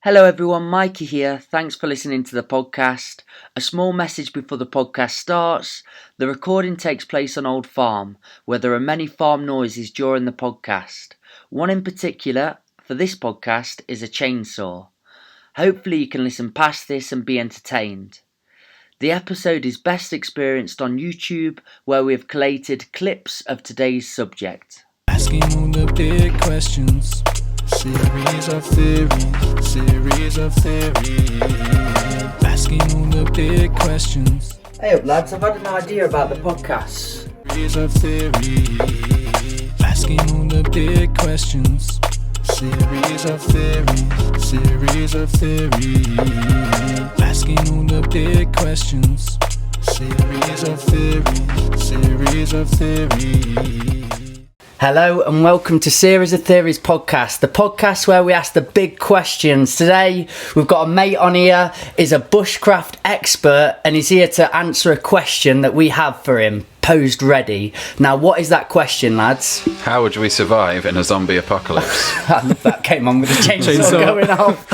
Hello everyone, Mikey here. Thanks for listening to the podcast. A small message before the podcast starts. The recording takes place on Old Farm, where there are many farm noises during the podcast. One in particular, for this podcast, is a chainsaw. Hopefully you can listen past this and be entertained. The episode is best experienced on YouTube, where we have collated clips of today's subject. Asking all the big questions. Series of theories. Asking all the big questions. Hey up lads, I've had an idea about the podcast. Series of theories. Asking all the big questions. Series of theories. Asking all the big questions. Series of theories. Hello and welcome to Series of Theories podcast, the podcast where we ask the big questions. Today we've got a mate on here, he's a bushcraft expert and he's here to answer a question that we have for him, posed ready. Now what is that question, lads? How would we survive in a zombie apocalypse? That came on with the chainsaw going off.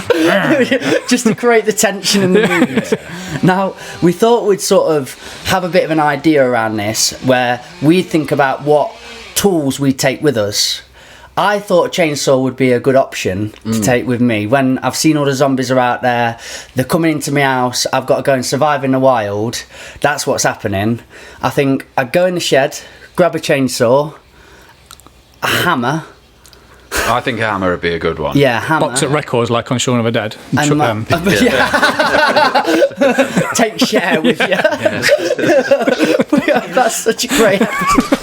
Just to create the tension in the mood. Now, we thought we'd sort of have a bit of an idea around this, where we think about what tools we take with us. I thought a chainsaw would be a good option to take with me. When I've seen all the zombies are out there, they're coming into my house, I've got to go and survive in the wild. That's what's happening. I think I'd go in the shed, grab a chainsaw, a hammer. I think a hammer would be a good one. Yeah, hammer. Box of records like on Shaun of the Dead. And Chuck them. Take share with you. That's such a great episode.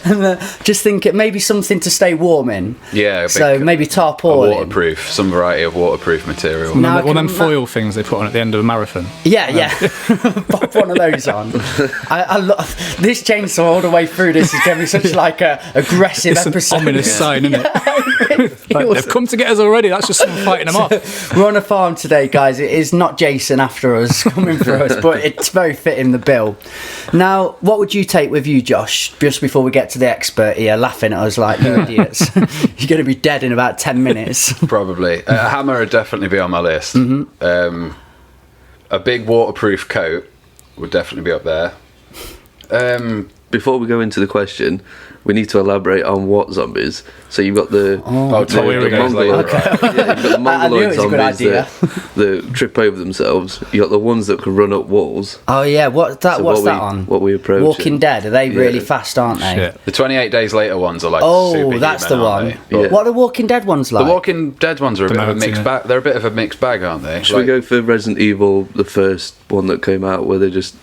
And just think it maybe something to stay warm in. Yeah. So maybe tarpaulin. Waterproof, some variety of waterproof material. Now One of them foil things they put on at the end of a marathon. Yeah. Pop one of those on. I love this chainsaw all the way through. This is going to be such like a aggressive It's episode. an ominous sign, isn't it? Like, they've come to get us already. That's just someone fighting them off. We're on a farm today, guys. It is not Jason after us, coming for us, but it's very fitting the bill. Now, what would you take with you, Josh, just before we get to the expert here laughing at us like you idiots? You're going to be dead in about 10 minutes. Probably. A hammer would definitely be on my list. Mm-hmm. A big waterproof coat would definitely be up there. Before we go into the question, we need to elaborate on what zombies. So you've got the Here we go. Mongoloid, yeah, you've got the I knew it Mongoloid was a good zombies idea. that trip over themselves. You got the ones that can run up walls. Oh, yeah. What's that on? What we approach. Walking Dead. Are they really fast, aren't they? Shit. The 28 Days later ones are like Oh, superhuman, that's the one. aren't they? Yeah. What are the Walking Dead ones like? The Walking Dead ones are a bit of a mixed yeah. bag. They're a bit of a mixed bag, aren't they? Should we go for Resident Evil, the first one that came out, where they just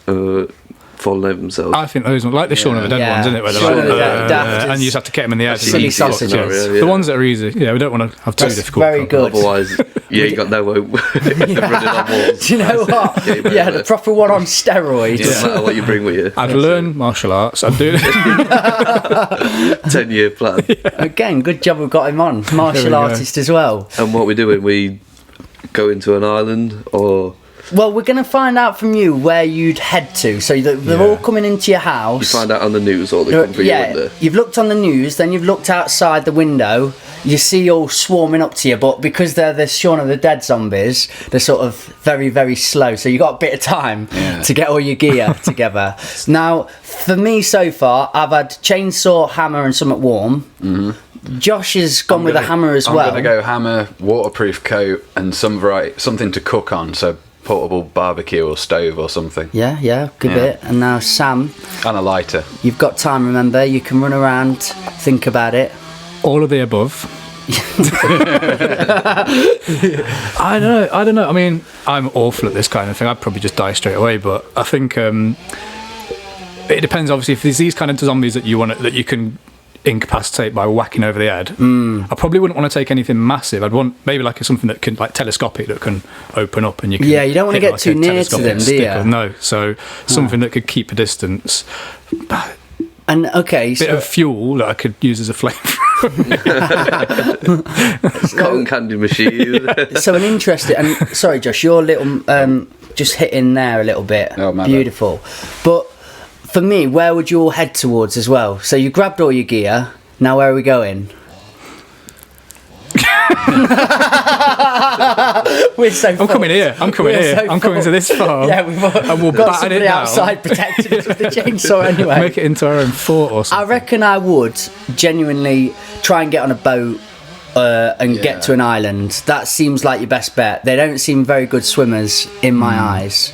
falling over themselves? I think those ones, like the Shaun of the Dead Yeah. ones, isn't it? Where they're Shaun like, of the Dead, daft and is- you just have to get them in the air. Silly sausages. Scenario, yeah. The ones that are easy. Yeah, we don't want to have too That's difficult. very good. Otherwise, you got no hope running on walls. Do you know what? Game Yeah, over. the proper one on steroids. It doesn't matter what you bring with you. I'd learn martial arts. I'd do 10-year plan. Again, good job we've got him on. There we Martial go. artist as well. And what we're doing, we go into an island or Well, we're going to find out from you where you'd head to. So they're all coming into your house. you find out on the news or they come for you under. You've looked on the news, then you've looked outside the window. You see all swarming up to you, but because they're the Shaun of the Dead zombies, they're sort of very, very slow. So you've got a bit of time to get all your gear together. Now, for me so far, I've had chainsaw, hammer, and something warm. Mm-hmm. Josh has gone with a hammer as well. I'm going to go hammer, waterproof coat, and something to cook on. So portable barbecue or stove or something. Yeah, good Yeah. bit. And now, Sam, And a lighter. you've got time, remember? You can run around, think about it. all of the above. I don't know. I mean, I'm awful at this kind of thing. I'd probably just die straight away. But I think it depends. Obviously, if there's these kind of zombies that that you can incapacitate by whacking over the head, I probably wouldn't want to take anything massive. I'd want maybe like something that can like telescopic that can open up and you can. Yeah, you don't want to hit get like too a near to telescopic them, do stick you? or- No, so something that could keep a distance. And okay, Bit so of fuel that I could use as a flamethrower. Cotton candy machine. so an interesting and sorry, Josh, your little just hit in there a little bit. Oh, my bad. Beautiful. But for me, where would you all head towards as well? So you grabbed all your gear. Now where are we going? We're so I'm coming here. I'm coming We're here. so I'm coming to this farm. Yeah, we've and we'll got batten somebody it down. outside protecting us with the chainsaw anyway. Make it into our own fort or I something. reckon I would genuinely try and get on a boat and get to an island. That seems like your best bet. They don't seem very good swimmers in my eyes.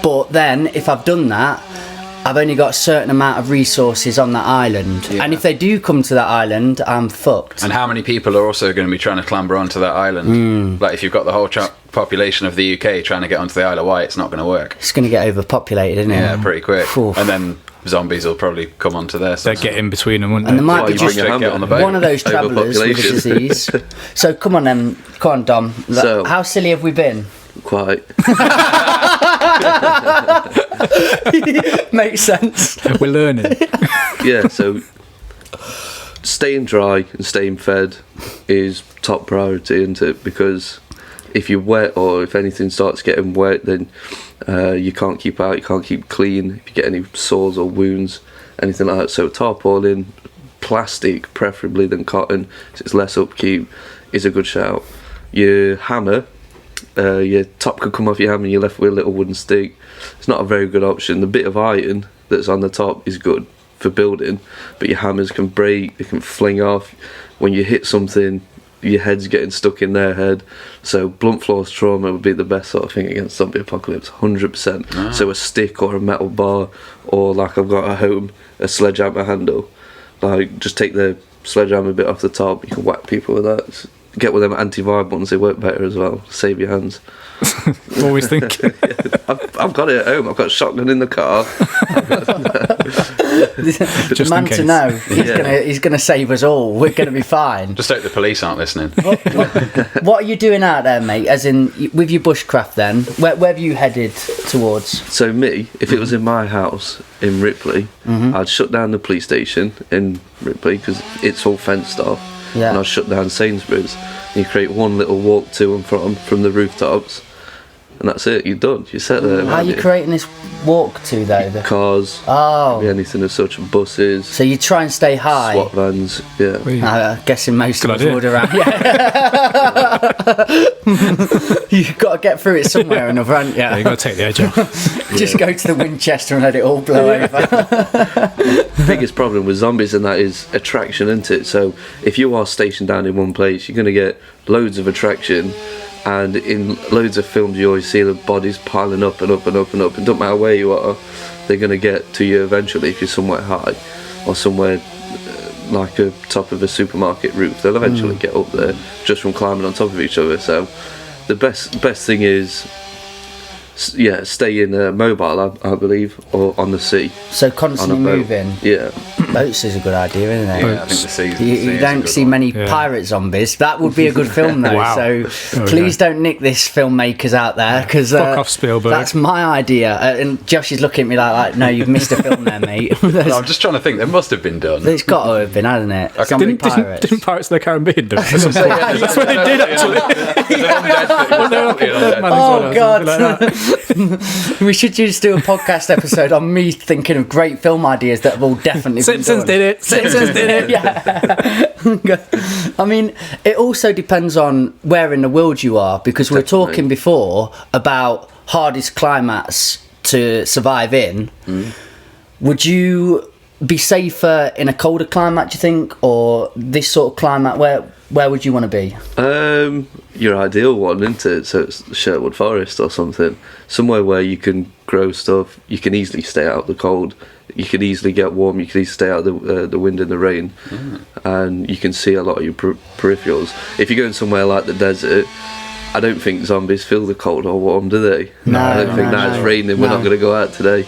But then, if I've done that, I've only got a certain amount of resources on that island. Yeah. And if they do come to that island, I'm fucked. And how many people are also going to be trying to clamber onto that island? Like, if you've got the whole population of the UK trying to get onto the Isle of Wight, it's not going to work. It's going to get overpopulated, isn't it? Yeah, pretty quick. Oof. And then zombies will probably come onto there. They'd get in between them, wouldn't And they? there might Why be you just bring a get on the boat. one of those travellers with a Overpopulation. disease. So come on then, come on Dom. So- How silly have we been? Quite. Makes sense. We're learning. Yeah, so staying dry and staying fed is top priority, isn't it? Because if you're wet or if anything starts getting wet, then you can't keep out, you can't keep clean. If you get any sores or wounds, anything like that. So tarpaulin, plastic preferably than cotton, so it's less upkeep, is a good shout. Your hammer, your top could come off your hammer and you're left with a little wooden stick. It's not a very good option. The bit of iron that's on the top is good for building, but your hammers can break, they can fling off. When you hit something, your head's getting stuck in their head. So blunt force trauma would be the best sort of thing against zombie apocalypse, 100%. So a stick or a metal bar, or like I've got at home, a sledgehammer handle. Like, just take the sledgehammer bit off the top, you can whack people with that. Get with them anti-vibe ones, they work better as well. Save your hands. Always thinking. I've got it at home. I've got a shotgun in the car. The man in to case. know. Yeah. He's gonna save us all. We're gonna be fine. Just hope the police aren't listening. What are you doing out there, mate? As in with your bushcraft then? Where have you headed towards? So me, if it was in my house in Ripley, I'd shut down the police station in Ripley because it's all fenced off. Yeah. And I'd shut down Sainsbury's. And you create one little walk to and from the rooftops, and that's it. You're done. You set there. How are you creating this walk to though? Cars, Oh, anything as such, buses, so you try and stay high. SWAT vans. Yeah. I'm guessing most Good of us idea. would around. Yeah. You've got to get through it somewhere or another, haven't Yeah, you? you got to take the edge off. Just go to the Winchester and let it all blow over. Biggest problem with zombies and that is attraction, isn't it? So if you are stationed down in one place, you're going to get loads of attraction, and in loads of films you always see the bodies piling up and up and up and up, and don't matter where you are, they're going to get to you eventually. If you're somewhere high or somewhere like a top of a supermarket roof, they'll eventually get up there just from climbing on top of each other. So the best thing is stay in mobile, I believe, or on the sea. So On a constantly boat. moving. Yeah. Boats is a good idea, isn't it? Yeah, I think the sea. You don't see many pirate zombies. That would be a good film, though. Wow. So Oh, please don't nick this, filmmakers out there, because Fuck off, Spielberg. that's my idea. And Josh is looking at me like, no, you've missed a film there, mate. No, I'm just trying to think. There must have been done. It's got to have been, hasn't it? Zombie Didn't Pirates of the Caribbean do it? That's what they did, actually. Oh, God. We should just do a podcast episode on me thinking of great film ideas that have all definitely been Simpsons done. did it. Simpsons did it. Yeah. I mean, it also depends on where in the world you are, because we were Definitely. talking before about hardest climates to survive in. Would you be safer in a colder climate, do you think, or this sort of climate? Where would you want to be? Your ideal one, isn't it? So it's Sherwood Forest or something, somewhere where you can grow stuff. You can easily stay out of the cold. You can easily get warm. You can easily stay out of the wind and the rain, and you can see a lot of your peripherals. If you're going somewhere like the desert, I don't think zombies feel the cold or warm, do they? No, I don't think no, that no. it's raining. We're No. not going to go out today.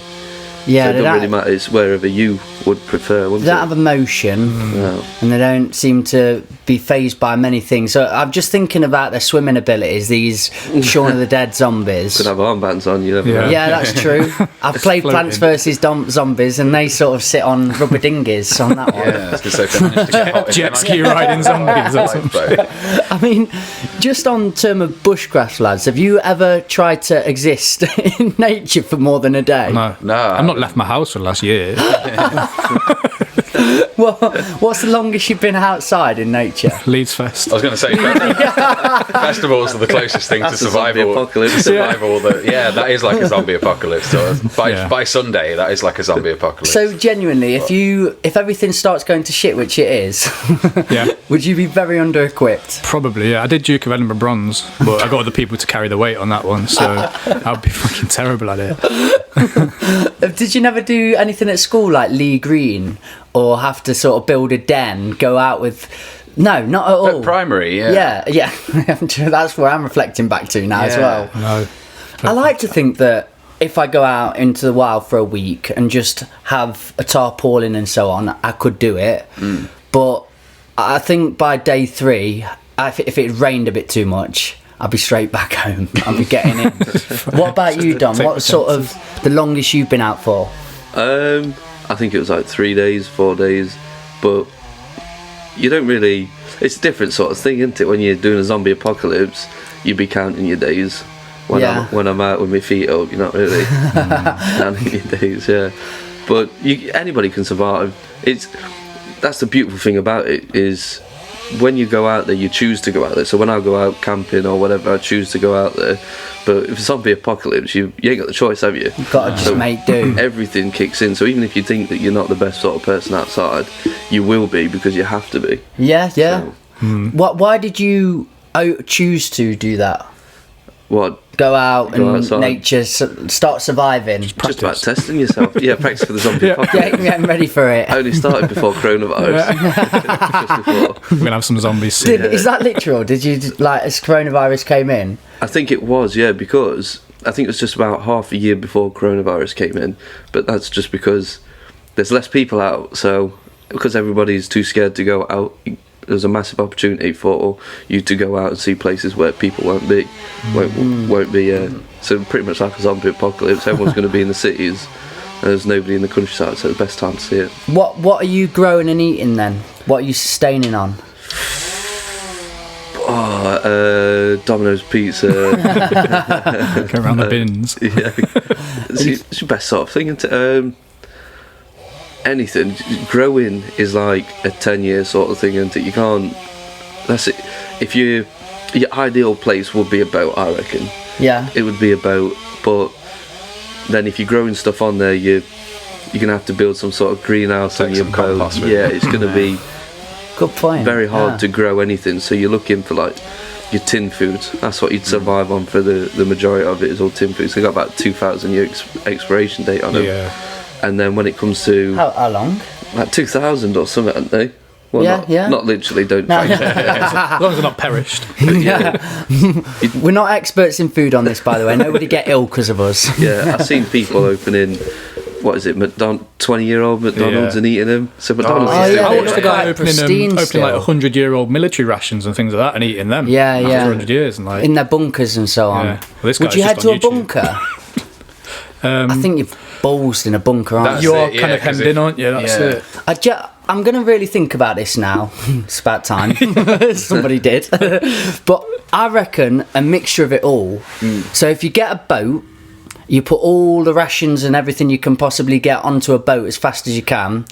Yeah, So it they doesn't really don't, matter. It's wherever you would prefer, wouldn't they don't it? have emotion. No. And they don't seem to be phased by many things. So I'm just thinking about their swimming abilities, these Shaun of the Dead zombies. Could have armbands on, you never Yeah. know. Yeah, that's true. I've played Plants vs Zombies, and they sort of sit on rubber dinghies on that one. Yeah, I was gonna say, if they managed to get hot in Jet the ski riding zombies or something. lifeboat. I mean, just on term of bushcraft, lads, have you ever tried to exist in nature for more than a day? No, No, I've not left my house for the last year. Well, what's the longest you've been outside in nature? Leeds Fest. I was going to say, festivals are the closest thing to That's a zombie survival. apocalypse. Survival. That is like a zombie apocalypse. So Yeah. by Sunday, that is like a zombie apocalypse. So genuinely, if everything starts going to shit, which it is, Yeah. would you be very under-equipped? Probably, yeah. I did Duke of Edinburgh bronze, but I got other people to carry the weight on that one, so I'd be fucking terrible at it. Did you never do anything at school like Lee Green, or have to sort of build a den, go out with? No, not at all. At primary, yeah. Yeah. That's where I'm reflecting back to now as Yeah. well. No. I like to think that if I go out into the wild for a week and just have a tarpaulin and so on, I could do it. But I think by day 3, if it rained a bit too much, I'd be straight back home. I'd be getting in. What about you, Dom? Take What the sort of the longest you've been out for? I think it was like 3 days, 4 days, but you don't really. It's a different sort of thing, isn't it? When you're doing a zombie apocalypse, you'd be counting your days. When I'm out with my feet up, you're not really counting your days, yeah. But anybody can survive. That's the beautiful thing about it is when you go out there, you choose to go out there. So when I go out camping or whatever, I choose to go out there. But if it's zombie apocalypse, you ain't got the choice, have you? You've got to just make do. Everything kicks in. So even if you think that you're not the best sort of person outside, you will be because you have to be. Yeah. So, Why did you choose to do that? what? Go out Go and outside. nature, start surviving. Just about testing yourself. Yeah, practice for the zombie apocalypse. Getting ready for it. I only started before coronavirus. Just before. We're gonna have some zombies soon. Is that literal? Did you, like, as coronavirus came in? I think it was, yeah, because I think it was just about half a year before coronavirus came in. But that's just because there's less people out. So because everybody's too scared to go out, there's a massive opportunity for you to go out and see places where people won't be. So pretty much like a zombie apocalypse, everyone's going to be in the cities and there's nobody in the countryside, so it's the best time to see it. What are you growing and eating then? What are you sustaining on? Domino's pizza. Go around the bins. Yeah, it's your best sort of thing, isn't it? Anything growing is like a 10-year sort of thing, isn't it? You can't. That's it. If your ideal place would be a boat, I reckon. Yeah. It would be a boat, but then if you're growing stuff on there, you're gonna have to build some sort of greenhouse Take on your some boat. compost with Yeah, you. it's gonna be Good point. very hard Yeah. to grow anything. So you're looking for like your tin food. That's what you'd survive on for the majority of it is all tin food. So they got about 2,000 year expiration date on them. Yeah. And then when it comes to How long? like 2,000 or something, aren't they? Well, Yeah. not literally. Don't. No. fact check. As long as they're not perished. We're not experts in food on this, by the way. Nobody get ill because of us. Yeah, I've seen people opening. What is it? 20-year-old McDonald's Yeah. and eating them. So McDonald's. Oh, is yeah, still I they watched look the guy quite opening pristine like still. 100-year-old military rations and things like that and eating them. Yeah, after yeah. 100 years and like. In their bunkers and so on. Yeah. Well, this Would guy's you head just to on a YouTube. bunker? I think you've ballsed in a bunker, aren't That's you? You're it, yeah, kind of 'cause hemmed in, aren't you? That's yeah. it. I'm going to really think about this now. It's about time. Somebody did. But I reckon a mixture of it all. So if you get a boat, you put all the rations and everything you can possibly get onto a boat as fast as you can.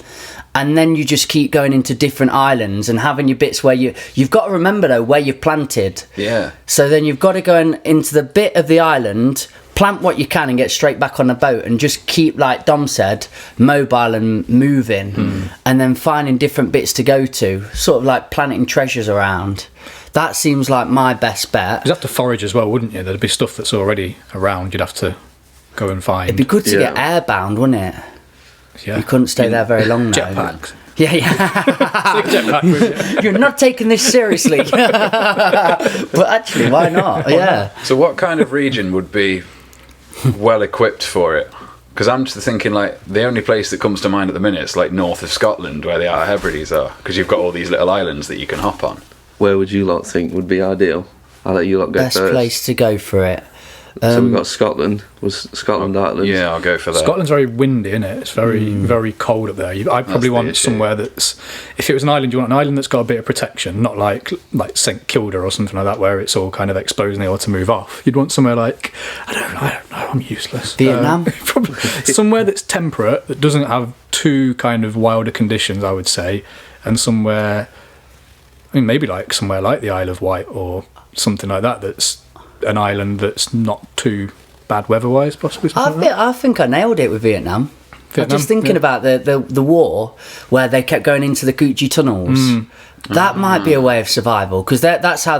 And then you just keep going into different islands and having your bits where you've got to remember, though, where you've planted. Yeah. So then you've got to go into the bit of the island, plant what you can and get straight back on the boat and just keep, like Dom said, mobile and moving and then finding different bits to go to, sort of like planting treasures around. That seems like my best bet. You'd have to forage as well, wouldn't you? There'd be stuff that's already around you'd have to go and find. It'd be good to Yeah. get airbound, wouldn't it? Yeah. You couldn't stay there very long now. Jetpacks. Yeah. Jetpack with you. You're not taking this seriously. But actually, why not? Yeah. So what kind of region would be well equipped for it? Because I'm just thinking, like, the only place that comes to mind at the minute is like north of Scotland, where the Outer Hebrides are, because you've got all these little islands that you can hop on. Where would you lot think would be ideal? I'll let you lot go Best first. place to go for it. So we've got Scotland. Was Scotland Ireland? Yeah, I'll go for that. Scotland's very windy, isn't it? It's very cold up there. I'd probably the want issue. somewhere that's, if it was an island, you want an island that's got a bit of protection, not like St Kilda or something like that, where it's all kind of exposed and they ought to move off. You'd want somewhere like, I don't know, I'm useless. Vietnam? Probably somewhere that's temperate, that doesn't have too kind of wilder conditions, I would say, and somewhere, I mean, maybe like somewhere like the Isle of Wight or something like that, that's an island that's not too bad weather-wise, possibly. I think I nailed it with Vietnam. I'm just thinking about the war where they kept going into the Coochie tunnels. That might be a way of survival, because that's how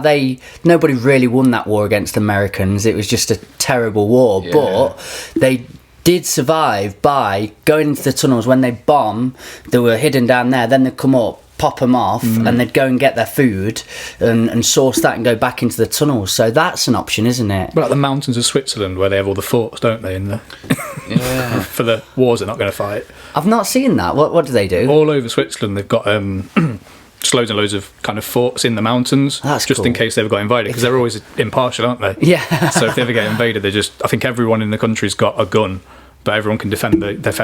nobody really won that war against Americans. It was just a terrible war, but they did survive by going into the tunnels. When they bomb, they were hidden down there, then they'd come up, pop them off, and they'd go and get their food and source that and go back into the tunnels. So that's an option, isn't it? Well, like the mountains of Switzerland, where they have all the forts, don't they? For the wars they're not going to fight. I've not seen that. What do they do? All over Switzerland, they've got just loads and loads of kind of forts in the mountains, That's just cool. in case they ever got invaded, because they're always impartial, aren't they? Yeah. So if they ever get invaded, I think everyone in the country's got a gun, but everyone can defend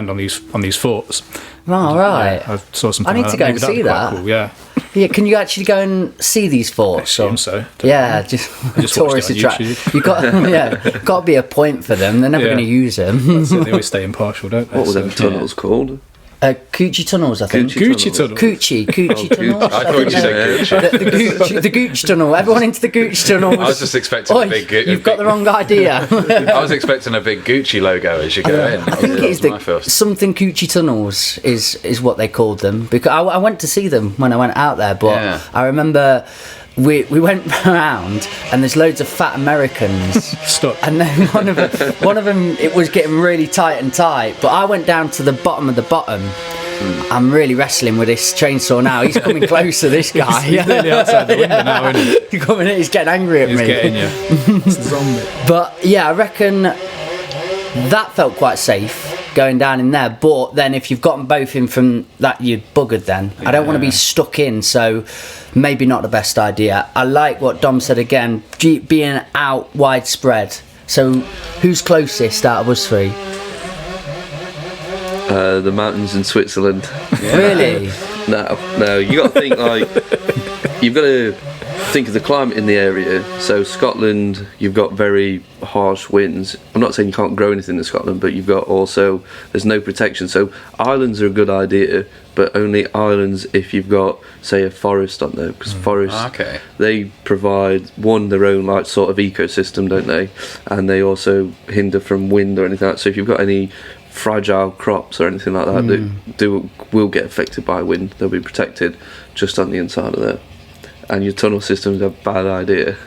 on these forts. Oh, right. Yeah, I saw something. I need like to go Maybe and that'd see be quite that. Cool, yeah. Yeah, can you actually go and see these forts? I assume so. Yeah, just just tourist watched it on attraction. YouTube. You got to be a point for them. They're never Yeah. going to use them. So they always stay impartial, don't they? What were So, them tunnels called? Coochie tunnels, I think. Gucci tunnel. Coochie tunnels. I thought you said Gucci. The Gooch tunnel. Everyone into the Gooch tunnel. I was just expecting Oi, a big. you've got the wrong idea. I was expecting a big Gucci logo as you go in. I think That it's was my first. something Coochie tunnels is what they called them, because I went to see them when I went out there, but Yeah. I remember we went around and there's loads of fat Americans Stuck. and then one of them it was getting really tight, but I went down to the bottom of the bottom. I'm really wrestling with this chainsaw now. He's coming closer, this guy. He's nearly outside the window now, isn't he? He's coming in, he's getting angry at He's me. getting you. It's a zombie. But yeah, I reckon that felt quite safe going down in there. But then if you've gotten both in from that, you're buggered then. I don't want to be stuck in, so maybe not the best idea. I like what Dom said again, being out widespread. So who's closest out of us three? The mountains in Switzerland. Really? No, you got to think like you've got to think of the climate in the area. So Scotland, you've got very harsh winds. I'm not saying you can't grow anything in Scotland, but you've got also there's no protection. So islands are a good idea, but only islands if you've got say a forest on there, because forests they provide their own like sort of ecosystem, don't they? And they also hinder from wind or anything like that. So if you've got any fragile crops or anything like that that will get affected by wind, they'll be protected just on the inside of there. And your tunnel system's a bad idea.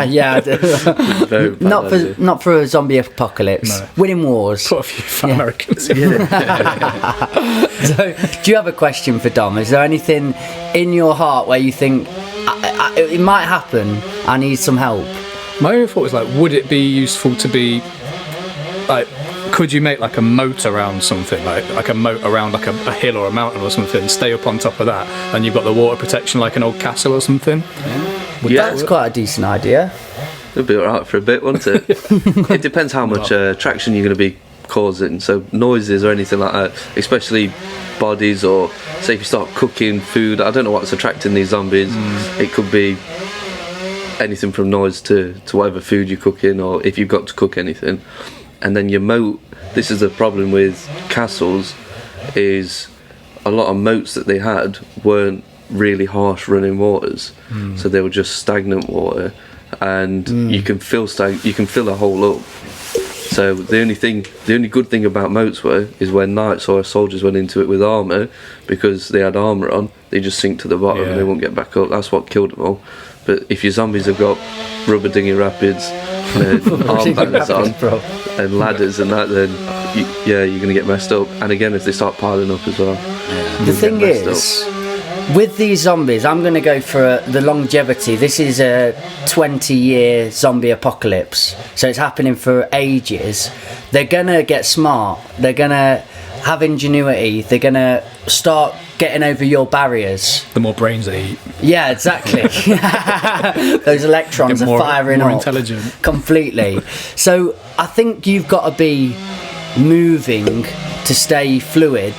Yeah, Very bad idea. not for a zombie apocalypse. No. Winning wars. Put a few fat Americans in. So, do you have a question for Dom? Is there anything in your heart where you think it might happen? I need some help. My own thought was like, would it be useful to be like, could you make like a moat around something, like a moat around like a hill or a mountain or something, stay up on top of that, and you've got the water protection like an old castle or something? Yeah, That's quite a decent idea. it'll be alright for a bit, won't it? It depends how much traction you're going to be causing. So noises or anything like that, especially bodies, or say if you start cooking food, I don't know what's attracting these zombies. It could be anything from noise to whatever food you're cooking, or if you've got to cook anything. And then your moat, this is the problem with castles, is a lot of moats that they had weren't really harsh running waters, so they were just stagnant water, and you can fill a hole up. So the only good thing about moats is when knights or soldiers went into it with armour, because they had armour on, they just sink to the bottom and they won't get back up. That's what killed them all. But if your zombies have got rubber dinghy rapids, armbands on, and ladders and that, then you're going to get messed up. And again, if they start piling up as well. The thing is, with these zombies, I'm going to go for the longevity. This is a 20-year zombie apocalypse, so it's happening for ages. They're going to get smart. They're going to have ingenuity. They're going to start getting over your barriers. The more brains they eat, Yeah, exactly. Those electrons get are firing more up intelligent. completely. So I think you've got to be moving to stay fluid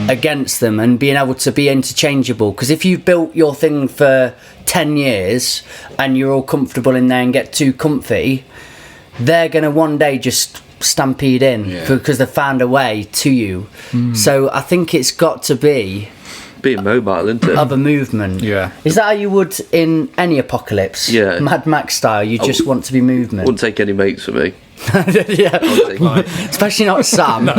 against them and being able to be interchangeable. Because if you've built your thing for 10 years and you're all comfortable in there and get too comfy, they're going to one day just stampede in because they've found a way to you. So I think it's got to be Being mobile, isn't it? of a movement. Yeah. Is that how you would in any apocalypse? Yeah. Mad Max style, you just want to be movement. Wouldn't take any mates for me. Yeah. I'd take- Especially not Sam. Not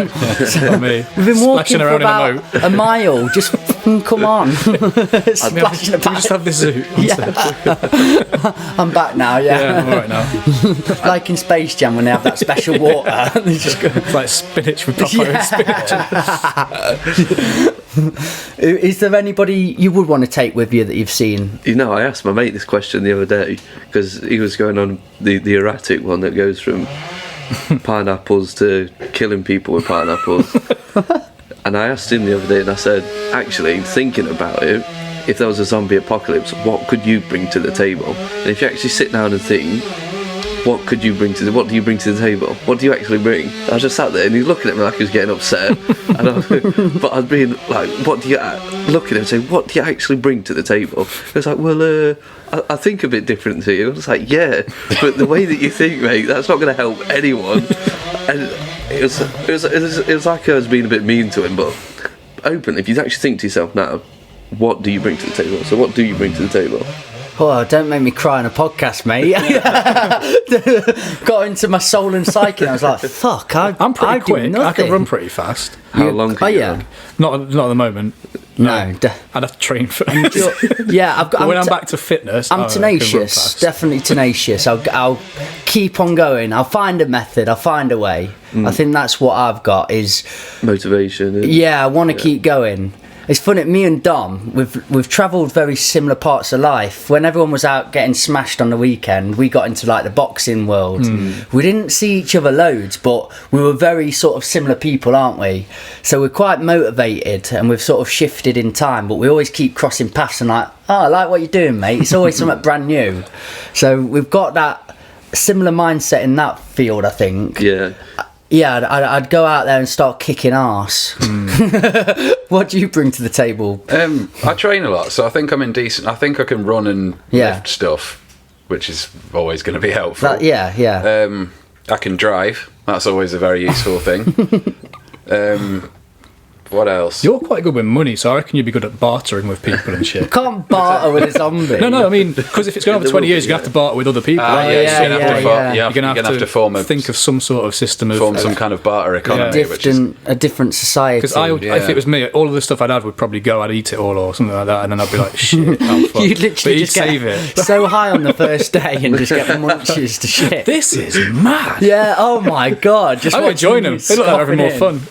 me. We've been walking Splashing for around in a about a mile. Just fucking come on. Splashing Can we about. just have this zoo? I'm back now, Yeah, yeah. I'm alright now. Like in Space Jam when they have that special water. They just go. It's like spinach with proper spinach. Is there anybody you would want to take with you that you've seen? You know, I asked my mate this question the other day because he was going on the erratic one that goes from pineapples to killing people with pineapples. And I asked him the other day and I said, actually, thinking about it, if there was a zombie apocalypse, what could you bring to the table? And if you actually sit down and think, what do you bring to the table? What do you actually bring? I just sat there and he's looking at me like he was getting upset. But I'd been like, looking at him and saying, what do you actually bring to the table? He was like, well, I think a bit different to you. I was like, yeah, but the way that you think, mate, that's not going to help anyone. And it was like I was being a bit mean to him, but open. If you actually think to yourself now, what do you bring to the table? So what do you bring to the table? Oh, don't make me cry on a podcast, mate. Got into my soul and psyche and I was like, fuck, I'm pretty I do quick. I nothing. can run pretty fast. How long can you yeah. run? Not at the moment. No. I'd have to train for Yeah, I've got. But when I'm te- back to fitness, I'm I can run tenacious, fast. definitely tenacious. I'll keep on going. I'll find a method. I'll find a way. I think that's what I've got is, Motivation. yeah, I want to keep going. It's funny, me and Dom, we've travelled very similar parts of life. When everyone was out getting smashed on the weekend, we got into like the boxing world. We didn't see each other loads, but we were very sort of similar people, aren't we? So we're quite motivated and we've sort of shifted in time, but we always keep crossing paths and like, oh, I like what you're doing, mate. It's always something brand new. So we've got that similar mindset in that field, I think. Yeah. Yeah, I'd go out there and start kicking arse. What do you bring to the table? I train a lot, so I think I'm in decent. I think I can run and Yeah. lift stuff, which is always going to be helpful. Yeah. I can drive. That's always a very useful thing. What else? You're quite good with money, so I reckon you'd be good at bartering with people and shit. Can't barter with a zombie. No, I mean, because if it's going on for 20 years, you're going to have to barter with other people. Yeah, yeah, you're gonna have to yeah. You're gonna have to form a think of some sort of system of form some kind of barter economy, which is a different society. Because if it was me, all of the stuff I'd have would probably go. I'd eat it all or something like that, and then I'd be like, shit. Oh, fuck. You'd But literally he'd just get save it. so high on the first day and just get munchies to shit. This is mad. Yeah, oh my god. Just I'm going to join watching them. you They look like they're having more scoffing fun.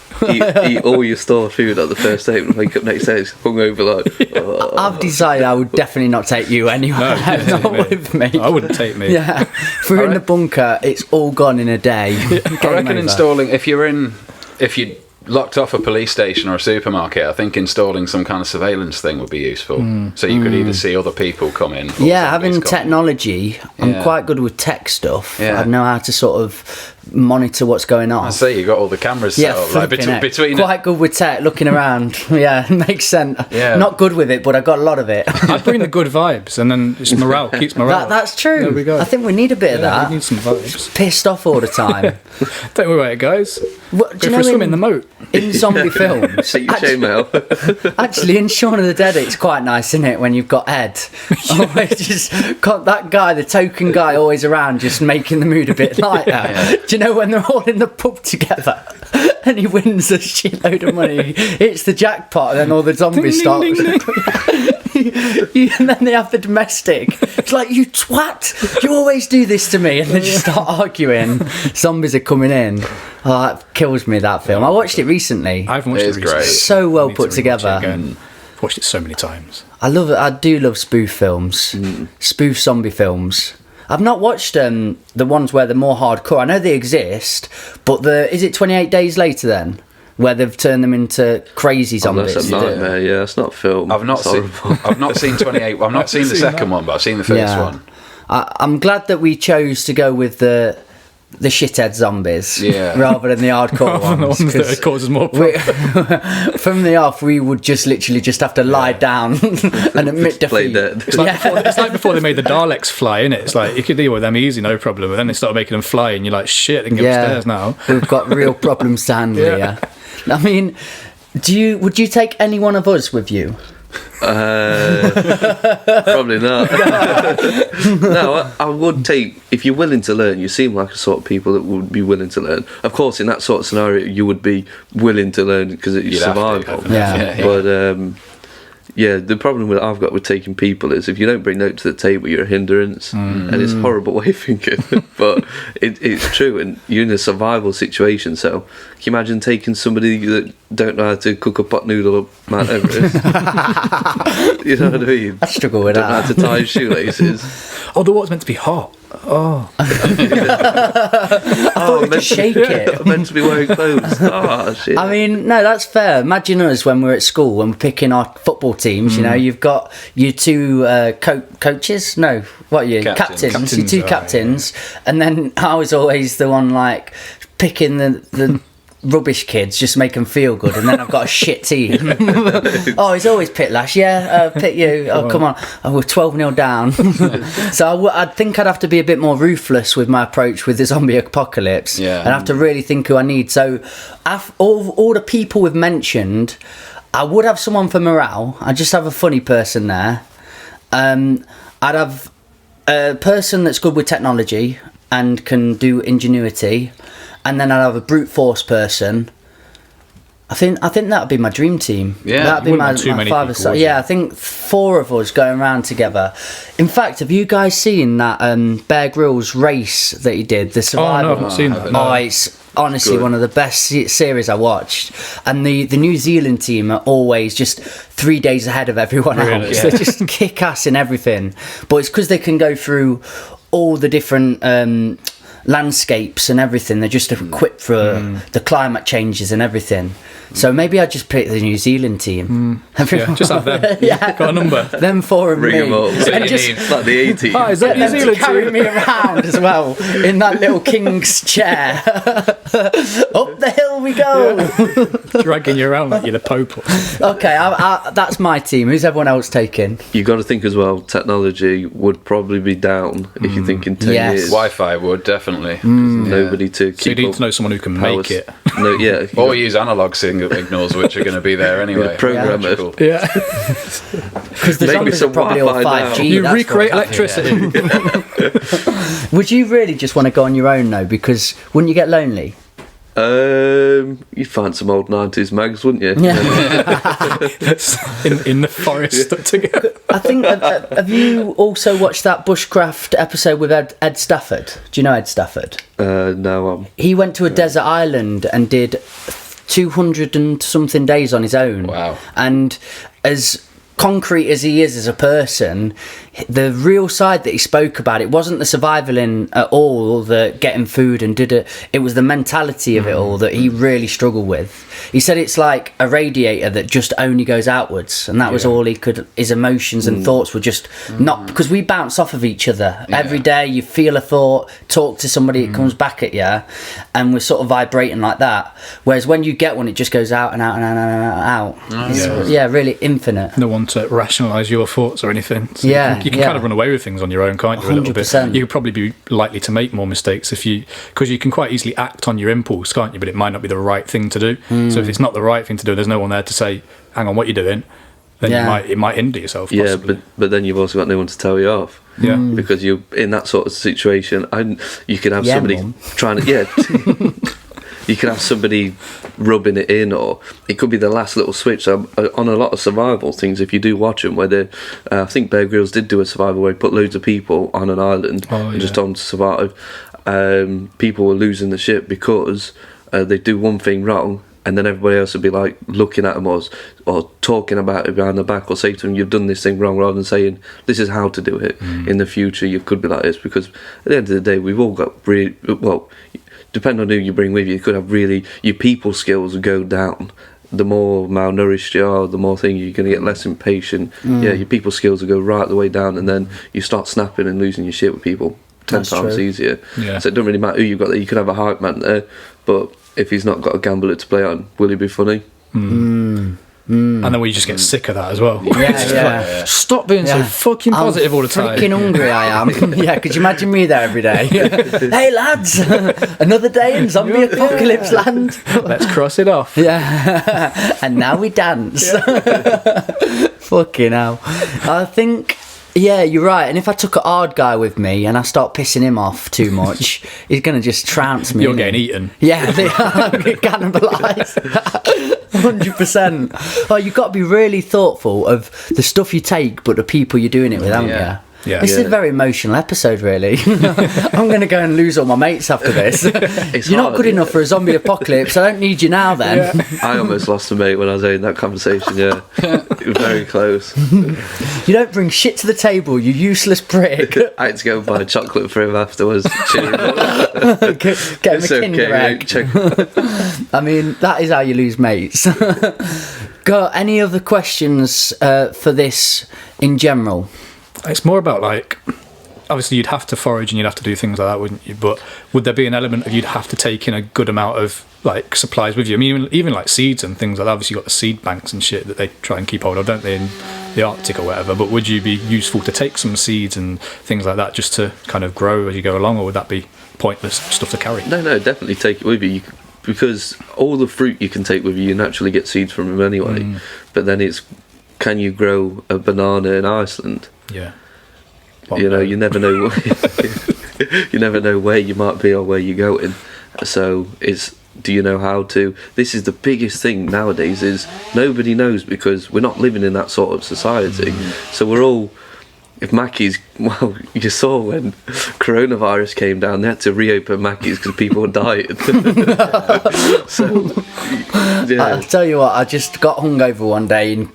Eat all your stored food on the first day and wake up next day hungover like. in. I've decided I would definitely not take you anywhere. No, Not take me. with me. I wouldn't take me. Yeah, if we're in the bunker, it's all gone in a day. I reckon installing if you locked off a police station or a supermarket, I think installing some kind of surveillance thing would be useful. So you could either see other people come in. or Yeah, zombies having come in. technology, I'm Yeah. quite good with tech stuff. Yeah. I know how to sort of monitor what's going on. I see you got all the cameras set Yeah, up, like flipping it. between quite good with tech, looking around. Yeah, makes sense. Yeah. Not good with it, but I got a lot of it. I'd bring the good vibes, and then just morale keeps morale. That's true. There we go. I think we need a bit of Yeah, that. we need some vibes. Pissed off all the time. Don't worry about it, guys. What, Go for a swim in the moat. in zombie films? Take your chainmail. Actually, in Shaun of the Dead, it's quite nice, isn't it? When you've got Ed, always just got that guy, the token guy, always around, just making the mood a bit lighter. Do you know when they're all in the pub together and he wins a shitload of money, hits the jackpot, and then all the zombies start. Ding, ding, And then they have the domestic. It's like, you twat! You always do this to me, and they just start arguing. Zombies are coming in. Oh, that kills me. That film. I watched it recently. I haven't watched It it is recently. great. So well I need put to rewatch it together. again. I've watched it so many times. I love it. I do love spoof films, spoof zombie films. I've not watched the ones where they're more hardcore. I know they exist, but is it 28 Days Later then? where they've turned them into crazy Oh, zombies. that's a nightmare. Yeah, it's not a film. I've not It's seen. horrible. I've not seen 28. I've not seen the second one, but I've seen the first one. I'm glad that we chose to go with the shithead zombies rather than the hardcore Rather than the ones. ones that 'cause causes more we- problems. from the off, we would just literally just have to lie down and admit Play defeat. dead. It's like before they made the Daleks fly, innit? It's like you could deal with them easy, no problem. But then they started making them fly, and you're like, shit, they can get upstairs now. We've got real problems to handle Yeah. here. I mean, would you take any one of us with you? Probably not. No, I would take, if you're willing to learn, you seem like a sort of people that would be willing to learn. Of course, in that sort of scenario, you would be willing to learn because it's You'd have to, survival. Yeah. But yeah, the problem that I've got with taking people is if you don't bring note to the table, you're a hindrance, and it's a horrible way of thinking. But it's true, and you're in a survival situation. So, can you imagine taking somebody that don't know how to cook a pot noodle up Mount Everest? You know what I mean? I struggle with Don't know how that. to tie his shoelaces. Oh, the water's meant to be hot. I thought we'd just shake it. I'm meant to be wearing clothes. Oh shit! I mean, no, that's fair. Imagine us when we're at school and we're picking our football teams. You know, you've got your two coaches. No, what are you? Captains. Captains. Your two Captains, captains. And then I was always the one like picking the rubbish kids, just make them feel good. And then I've got a shit team. Oh, he's always Pit Lash. Yeah, pick you. Oh, come on. Oh, we're 12-0 down. So I think I'd have to be a bit more ruthless with my approach with the zombie apocalypse. Yeah. And I have to really think who I need. So all the people we've mentioned, I would have someone for morale. I'd just have a funny person there. I'd have a person that's good with technology and can do ingenuity, and then I'd have a brute force person. I think that would be my dream team. Yeah, that'd be wouldn't my want too many father's people, side. would Yeah, you? I think 4 of us going around together. In fact, have you guys seen that Bear Grylls race that he did? The Oh, survival. no, I've not seen that. Oh, No. it's honestly Good. one of the best series I watched. And the New Zealand team are always just 3 days ahead of everyone Really? else. Yeah. They just kick ass in everything. But it's because they can go through all the different landscapes and everything. They're just equipped for the climate changes and everything. So maybe I'd just pick the New Zealand team. Yeah, just have them. Yeah. Got a number. Them 4 and Ring me. them up. And just It's like the 80s. Hi, is that New them to Zealand carry team? me around as well in that little king's chair. Up the hill we go. Dragging you around like you're the Pope. Okay, that's my team. Who's everyone else taking? You got to think as well. Technology would probably be down if you're thinking 10 Yes. years. Wi-Fi would definitely. Nobody to keep So you need up to know someone who can powers. make it. No, yeah. Or use analog signals, which are going to be there anyway. Yeah, program it. Electrical. Yeah. Because the Maybe zombies are some probably all Wi-Fi now. 5G. You that's recreate what's happening. electricity. Would you really just want to go on your own though? Because wouldn't you get lonely? You'd find some old 90s mags, wouldn't you? Yeah. in the forest stuck together. I think. Have you also watched that bushcraft episode with Ed Stafford? Do you know Ed Stafford? No, He went to a desert island and did 200 and something days on his own. Wow. And as concrete as he is as a person, the real side that he spoke about, it wasn't the surviving at all, or the getting food and it was the mentality of it all that he really struggled with. He said it's like a radiator that just only goes outwards, and that was all he could, his emotions and thoughts were just not, because we bounce off of each other every day. You feel a thought, talk to somebody, it comes back at you, and we're sort of vibrating like that. Whereas when you get one, it just goes out and out and out and out. It's, really infinite. No one to rationalise your thoughts or anything. So Yeah, you can yeah. kind of run away with things on your own, can't you? A little bit. 100%. You could probably be likely to make more mistakes because you can quite easily act on your impulse, can't you? But it might not be the right thing to do. So if it's not the right thing to do, there's no one there to say, "Hang on, what you're doing." Then it might hinder yourself. yeah, Possibly. but then you've also got no one to tell you off. Yeah. Because you're in that sort of situation. You could have Yeah, somebody Mum. trying to, you could have somebody rubbing it in, or it could be the last little switch. On a lot of survival things, if you do watch them, where I think Bear Grylls did do a survival where he put loads of people on an island and just told them to survive. People were losing the ship because they do one thing wrong and then everybody else would be like looking at them or talking about it behind the back, or say to them, you've done this thing wrong, rather than saying this is how to do it. In the future you could be like this, because at the end of the day we've all got really, well, depending on who you bring with you, you could have really, your people skills go down. The more malnourished you are, the more thing you're going to get less impatient. Yeah, your people skills will go right the way down, and then you start snapping and losing your shit with people 10 That's times true. easier. Yeah. So it doesn't really matter who you've got there. You could have a hype man there, but if he's not got a gambler to play on, will he be funny? And then we just get sick of that as well. Yeah, It's just yeah. like, stop being so Yeah. fucking positive all the time. Freaking hungry I am. Yeah, could you imagine me there every day? Hey lads, another day in zombie apocalypse land. Let's cross it off. Yeah, and now we dance. Fucking hell. I think, yeah, you're right. And if I took a hard guy with me and I start pissing him off too much, he's going to just trounce me. You're innit? getting eaten. Yeah, they are cannibalised. 100%. Oh, you've got to be really thoughtful of the stuff you take, but the people you're doing it with, haven't Yeah. you? Yeah. This is a very emotional episode, really. I'm going to go and lose all my mates after this. You're not hard, good yeah. enough for a zombie apocalypse. I don't need you now, then. I almost lost a mate when I was having that conversation, yeah. It was very close. You don't bring shit to the table, you useless prick. I had to go and buy chocolate for him afterwards. Cheer him up. Get him It's a okay, Kinder mate. egg. Check. I mean, that is how you lose mates. Got any other questions for this in general? It's more about, like, obviously you'd have to forage and you'd have to do things like that, wouldn't you? But would there be an element of you'd have to take in a good amount of, like, supplies with you? I mean, even like seeds and things like that. Obviously, you've got the seed banks and shit that they try and keep hold of, don't they, in the Arctic or whatever. But would you be useful to take some seeds and things like that just to kind of grow as you go along, or would that be pointless stuff to carry? No, definitely take it with you. Because all the fruit you can take with you naturally get seeds from them anyway. But then it's, can you grow a banana in Iceland? Yeah. You know, you never know. You never know where you might be or where you're going. So it's, do you know how to? This is the biggest thing nowadays, is nobody knows, because we're not living in that sort of society. So we're all, if Mackey's, well, you saw when coronavirus came down, they had to reopen Mackey's because people were dying. So, yeah. I'll tell you what, I just got hungover one day in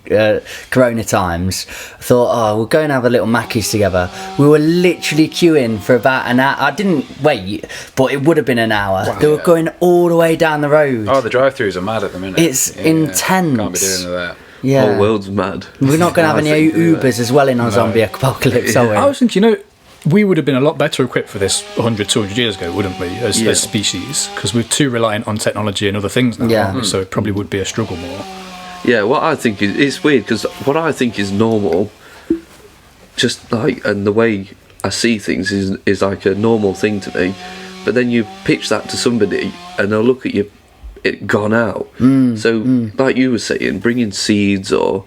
Corona times. Thought, oh, we'll go and have a little Mackey's together. We were literally queuing for about an hour. I didn't wait, but it would have been an hour. They were going all the way down the road. Oh, the drive-throughs are mad at the minute. It's intense. Can't be doing that. Yeah. Whole world's mad. We're not going to have any I think, Ubers as well in our zombie apocalypse, are we? I was thinking, we would have been a lot better equipped for this 100, 200 years ago, wouldn't we, as species? Because we're too reliant on technology and other things now, Yeah. aren't we? So it probably would be a struggle more. Yeah, what I think is, it's weird, because what I think is normal, just like, and the way I see things is like a normal thing to me, but then you pitch that to somebody and they'll look at you, it gone out. Like you were saying, bringing seeds or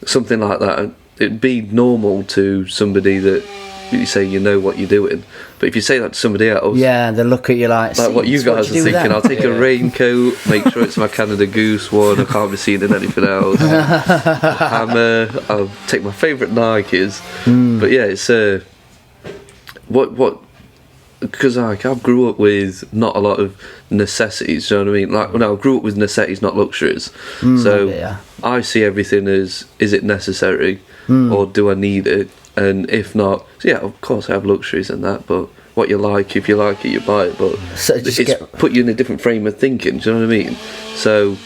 something like that, it'd be normal to somebody that you say you know what you're doing. But if you say that to somebody else, Yeah, they look at you like what you "Seeds, guys do are with thinking, them?" I'll take a raincoat, make sure it's my Canada Goose one, I can't be seen in anything else. Hammer, I'll take my favourite Nikes. But yeah, it's what because I grew up with not a lot of necessities, you know what I mean? Like, when I grew up with necessities, not luxuries. So yeah. I see everything as, is it necessary or do I need it? And if not, so yeah, of course I have luxuries and that, but what you like, if you like it, you buy it. But So just it's get- put you in a different frame of thinking, do you know what I mean? So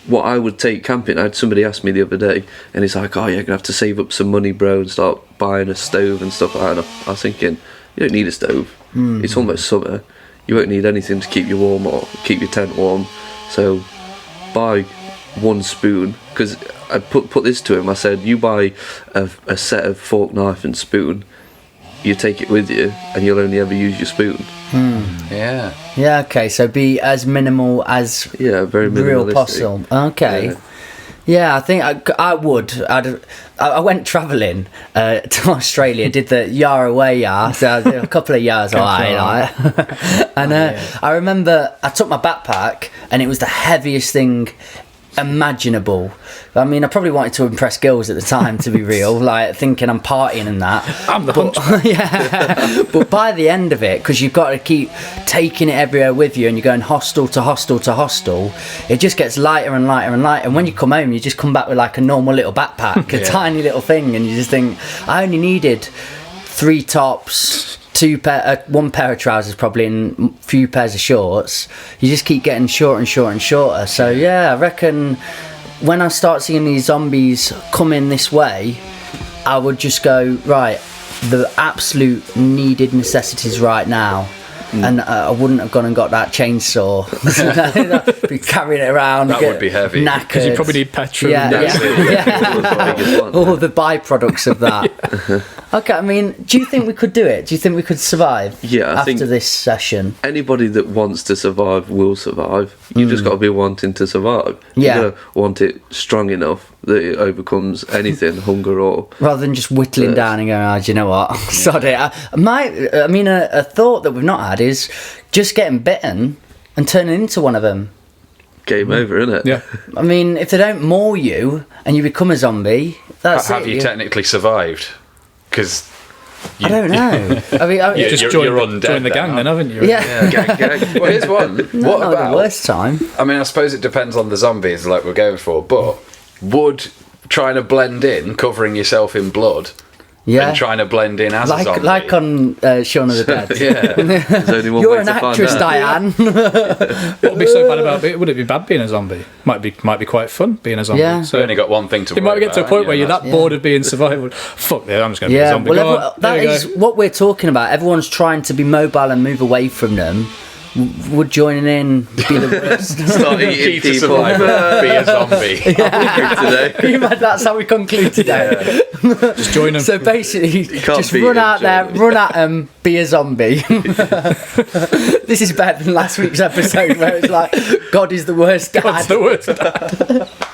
what I would take camping, I had somebody ask me the other day, and he's like, oh, you're going to have to save up some money, bro, and start buying a stove and stuff like that. And I was thinking, you don't need a stove. It's almost summer. You won't need anything to keep you warm or keep your tent warm. So buy one spoon, because I put this to him. I said, you buy a set of fork, knife and spoon, you take it with you and you'll only ever use your spoon. Yeah. Yeah, okay, so be as minimal as Yeah, very real minimalistic. possible. Okay. Yeah. Yeah, I think I would. I went travelling to Australia, did the Yarra Way, so I did a couple of years away, like. And I remember I took my backpack, and it was the heaviest thing imaginable. I mean, I probably wanted to impress girls at the time, to be real, like thinking I'm partying and that. I'm the hunchback. Yeah, but by the end of it, because you've got to keep taking it everywhere with you, and you're going hostel to hostel to hostel, it just gets lighter and lighter and lighter. And when you come home, you just come back with like a normal little backpack, a tiny little thing, and you just think, I only needed 3 tops, one pair of trousers probably, and a few pairs of shorts. You just keep getting shorter and shorter and shorter. So yeah, I reckon when I start seeing these zombies coming this way, I would just go, right, the absolute needed necessities right now. And I wouldn't have gone and got that chainsaw. Be carrying it around. That would be heavy. Knackered. Because you probably need petrol. Yeah, yeah. All the byproducts of that. Okay, I mean, do you think we could do it? Do you think we could survive Yeah, I think after this session? anybody that wants to survive will survive. You just got to be wanting to survive. Yeah. You got to want it strong enough that it overcomes anything, hunger or... Rather than just whittling Yes. down and going, oh, do you know what? Sod it. A thought that we've not had is just getting bitten and turning into one of them. Game over, innit? Yeah. I mean, if they don't maul you and you become a zombie, that's Have it. you technically survived? Because I don't know. I mean, Yeah, Just you're join undead the gang now. then, haven't you? yeah. Well, here's one. What Not the about? worst time. I mean, I suppose it depends on the zombies, like we're going for. But would trying to blend in, covering yourself in blood, Yeah. and trying to blend in as a zombie, Like on Shaun of the Dead. yeah, There's only one You're way an to find actress, out. Diane. What would be so bad about it? Would it be bad being a zombie? Might be quite fun being a zombie. Yeah. so only got one thing to. You worry might get to a about, point where you're that's- that bored of being survival. Fuck it, I'm just going to be a Yeah, zombie. well, Go on, that there you is go. what we're talking about. Everyone's trying to be mobile and move away from them. Would joining in be the worst? Start Key eating to people. survival: be a zombie. Today. That's how we conclude today. Just join them. So basically, can't just beat run him, out there, Jamie. run at them, be a zombie. This is better than last week's episode where it's like, God is the worst dad. That's the worst.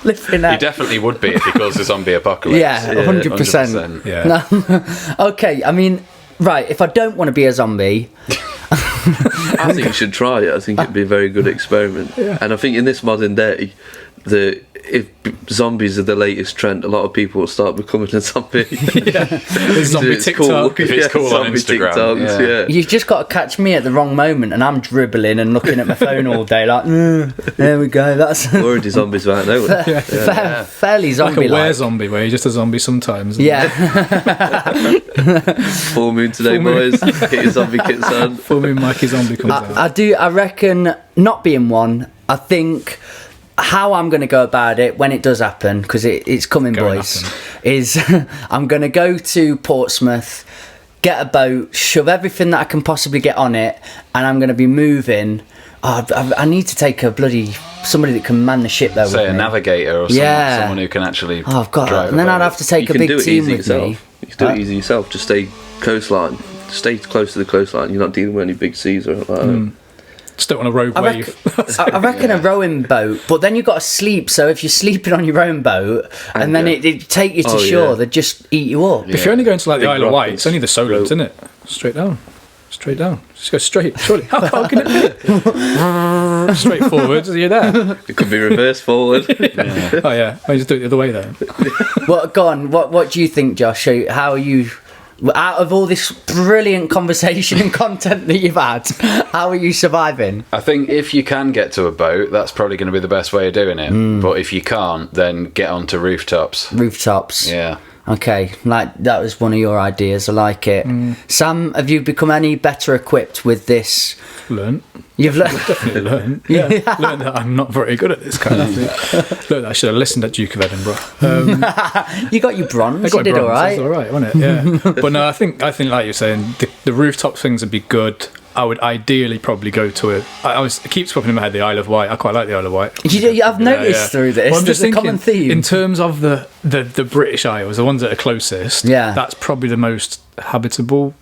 Lifting He up. definitely would be if he caused a zombie apocalypse. Yeah, 100%. 100%. Yeah. No. Okay, I mean, right, if I don't want to be a zombie, I think you should try it. I think it'd be a very good experiment. And I think in this modern day, if zombies are the latest trend, a lot of people will start becoming a zombie. There's zombie It's TikTok. If it's cool on zombie Instagram, TikToks, yeah. you've just got to catch me at the wrong moment and I'm dribbling and looking at my phone all day like, there we go, that's Already zombies right now. fairly Like a zombie were zombie where you're just a zombie sometimes. Yeah. Full moon today, Full moon. boys. Get your zombie kits on. Full Moon Mikey Zombie comes out. I reckon not being one, I think how I'm going to go about it when it does happen, because it's coming, Going boys, happen. is I'm going to go to Portsmouth, get a boat, shove everything that I can possibly get on it, and I'm going to be moving. I need to take somebody that can man the ship there Say with a me. navigator or Yeah. someone who can actually. Oh, I've got drive that. And then a I'd boat. have to take You a can big do it team easy with yourself. me. You can do it easy yourself. Just stay coastline. Stay close to the coastline. You're not dealing with any big seas or anything like that. Just don't want a rogue I wave. I reckon a rowing boat, but then you've got to sleep. So if you're sleeping on your own boat, and then yeah. it take you to Oh, shore, yeah. they'd just eat you up. If you're only going to like the Big Isle of Wight, rockets. it's only the Solent, isn't it? Straight down. Straight down. Just go straight. Surely. How can it be? Straight forward. You're there. It could be reverse forward. Oh, yeah. Maybe just do it the other way then. Well, go on. What do you think, Josh? How are you? Out of all this brilliant conversation and content that you've had, how are you surviving? I think if you can get to a boat, that's probably going to be the best way of doing it. But if you can't, then get onto rooftops. Rooftops. Yeah. Okay, like that was one of your ideas. I like it. Sam, have you become any better equipped with this? Learn. You've learned. Definitely learn. Yeah. Learn that I'm not very good at this kind of thing. Learn that I should have listened at Duke of Edinburgh. You got your bronze. I got You did bronze. all right. It was all right, wasn't it? Yeah. But no, I think like you're saying, the rooftop things would be good. I would ideally probably go to it. It keeps popping in my head, the Isle of Wight. I quite like the Isle of Wight. I've noticed through this. Well, I'm there's just a common theme. in terms of the British Isles, the ones that are closest. Yeah. That's probably the most habitable.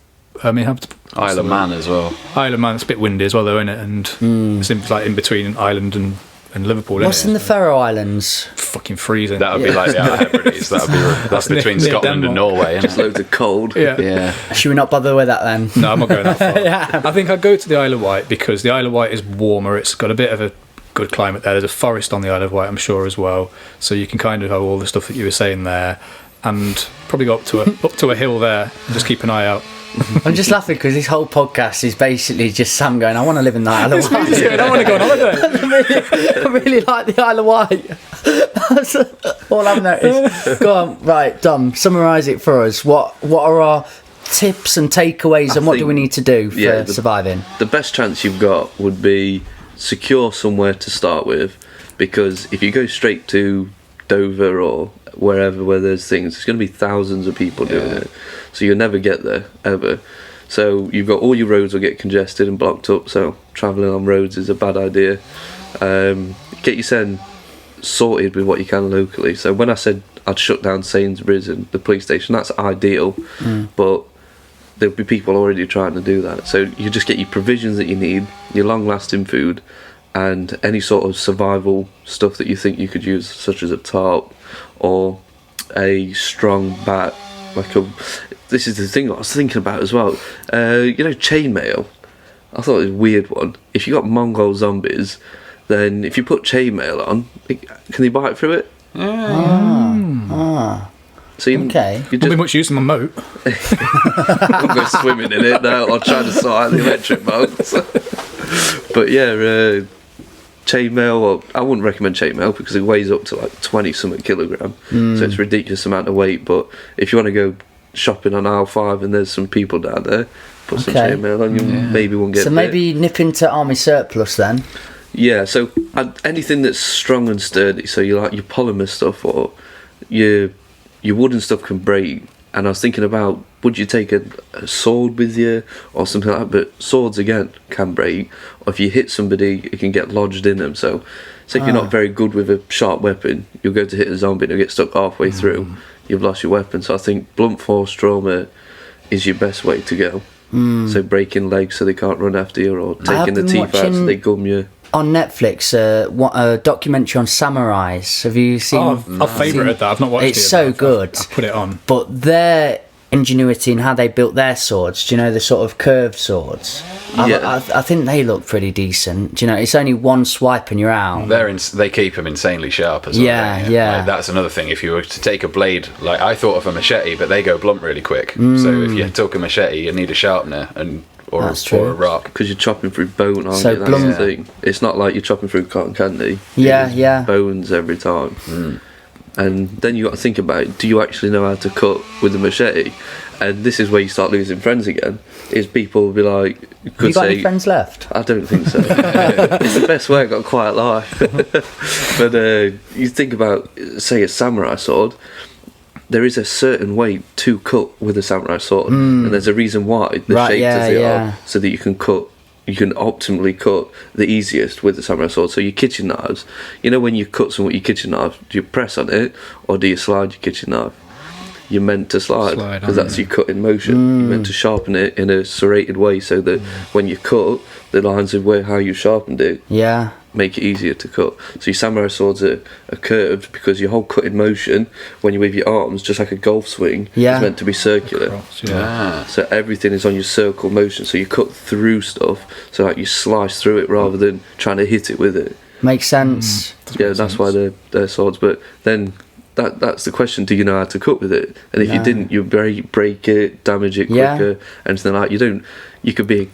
Isle of Man as well. Isle of Man. It's a bit windy as well, though, isn't it? And it's like in between Ireland and Liverpool. What's isn't in it? the Faroe Islands? Fucking freezing. That would be like the Outer Hebrides. That's between near Scotland and Denmark. Norway, Just isn't it? loads of cold. yeah. Yeah. Should we not bother with that then? No, I'm not going that far. I think I'd go to the Isle of Wight because the Isle of Wight is warmer. It's got a bit of a good climate there. There's a forest on the Isle of Wight, I'm sure, as well. So you can kind of have all the stuff that you were saying there, and probably go up to a hill there and just keep an eye out. I'm just laughing because this whole podcast is basically just Sam going, I want to live in the Isle of Wight. I want to go on holiday. I really like the Isle of Wight. That's all I've noticed. Go on, right, Dom, summarise it for us. What are our tips and takeaways, and what do we need to do for surviving? The best chance you've got would be secure somewhere to start with, because if you go straight to Dover or wherever where there's things, there's going to be thousands of people doing it, so you'll never get there ever. So you've got all your roads will get congested and blocked up, so travelling on roads is a bad idea. Get yourself sorted with what you can locally. So when I said I'd shut down Sainsbury's and the police station, that's ideal, but there'll be people already trying to do that. So you just get your provisions that you need, your long lasting food, and any sort of survival stuff that you think you could use, such as a tarp or a strong bat. This is the thing I was thinking about as well. Chainmail. I thought it was a weird one. If you got Mongol zombies, then if you put chainmail on, can they bite through it? So you Okay. You Won't be just much use in my moat. won't go swimming in it now or trying to sort out the electric boats. But yeah, chainmail, well, I wouldn't recommend chainmail because it weighs up to like 20 something kilogram, so it's a ridiculous amount of weight. But if you want to go shopping on aisle 5 and there's some people down there, put some Okay. chainmail on, you maybe won't get So bit. maybe nip into Army Surplus then. Yeah, so anything that's strong and sturdy, so you like your polymer stuff or your wooden stuff can break. And I was thinking about, would you take a sword with you or something like that? But swords again can break, or if you hit somebody, it can get lodged in them. So if you're not very good with a sharp weapon, you'll go to hit a zombie and you'll get stuck halfway through. You've lost your weapon. So I think blunt force trauma is your best way to go. So breaking legs so they can't run after you, or taking the been teeth out so watching- they gum you. On Netflix, a documentary on samurais. Have you seen? Oh, I've favourited that. I've not watched it. It's so but good. I've put it on. But their ingenuity in how they built their swords, do you know, the sort of curved swords? Yeah. I think they look pretty decent. Do you know, it's only one swipe and you're out. They keep them insanely sharp as well. Yeah, don't you? yeah. Like, that's another thing. If you were to take a blade, like I thought of a machete, but they go blunt really quick. So if you took a machete, you need a sharpener or That's true. a rock. Because you're chopping through bone, aren't So you? That's blunt- the thing. It's not like you're chopping through cotton candy. Yeah, It's yeah. bones every time. And then you got to think about it. Do you actually know how to cut with a machete? And this is where you start losing friends again. Is people will be like, Have you got any friends left? I don't think so. It's the best way I got a quiet life. But you think about, say, a samurai sword. There is a certain way to cut with a samurai sword, and there's a reason why they're Right, shaped yeah, as they yeah. are, so that you can optimally cut the easiest with the samurai sword. So your kitchen knives, you know, when you cut something with your kitchen knife, do you press on it or do you slide your kitchen knife? You're meant to slide Slide, because that's your cut in motion. You're meant to sharpen it in a serrated way so that when you cut, the lines of how you sharpened it Yeah. make it easier to cut. So your samurai swords are curved because your whole cutting motion when you wave your arms, just like a golf swing, Yeah. is meant to be circular. Cross, yeah. So everything is on your circle motion. So you cut through stuff, so like you slice through it rather than trying to hit it with it. Makes sense. That's why they're swords. But then that's the question: do you know how to cut with it? And if you No. didn't, you break it, damage it Yeah. quicker, anything like that. You don't. You could be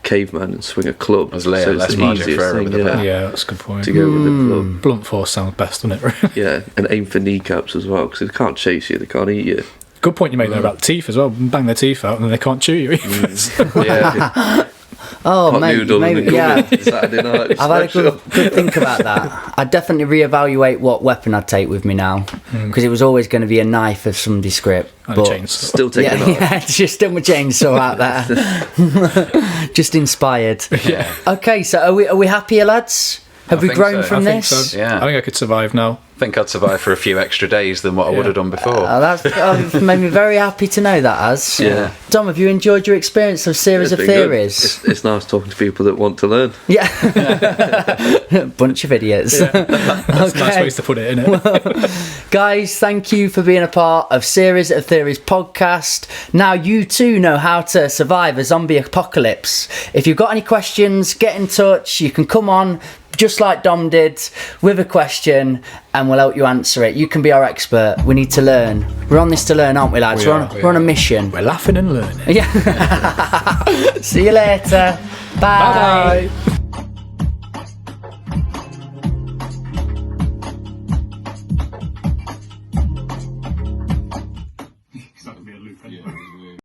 caveman and swing a club. There's less it's the margin for easiest error thing, with the yeah, bat. Yeah, that's a good point. to go with the club. Blunt force sounds best, doesn't it? Really? Yeah, and aim for kneecaps as well, because they can't chase you, they can't eat you. Good point you made there about the teeth as well. Bang their teeth out and then they can't chew you either. Yeah, Oh, hot mate, noodle and maybe, a yeah. gummy Saturday night. I've had a special. good think about that. I'd definitely reevaluate what weapon I'd take with me now, because it was always going to be a knife of some descript. And But a chainsaw. Still taking yeah, off. yeah, it's just still my chainsaw out there. Just inspired. Yeah. Okay, so are we happier, lads? Have I we think grown so. from I think this? so. Yeah. I think I could survive now. I think I'd survive for a few extra days than what I would have done before. That's made me very happy to know that, Az. Yeah. Dom, have you enjoyed your experience of Series It's of been good. Theories? It's nice talking to people that want to learn. Yeah. Bunch of idiots. That's a nice ways to put it, innit? Guys, thank you for being a part of Series of Theories podcast. Now you too know how to survive a zombie apocalypse. If you've got any questions, get in touch. You can come on, just like Dom did, with a question, and we'll help you answer it. You can be our expert. We need to learn. We're on this to learn, aren't we, lads? We're on a mission. We're laughing and learning. Yeah. See you later. Bye. Bye.